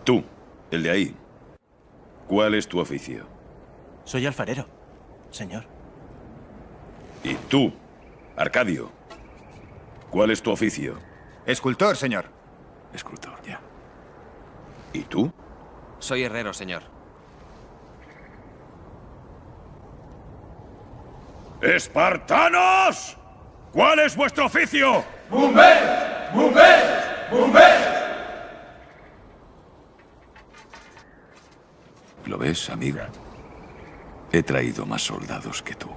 Tú, el de ahí. ¿Cuál es tu oficio? Soy alfarero, señor. Y tú, Arcadio. ¿Cuál es tu oficio? Escultor, señor. Escultor, ya. ¿Y tú? Soy herrero, señor. ¡Espartanos! ¿Cuál es vuestro oficio? ¡Bomberos! ¡Bomberos! ¡Bomberos! ¿Lo ves, amigo? He traído más soldados que tú.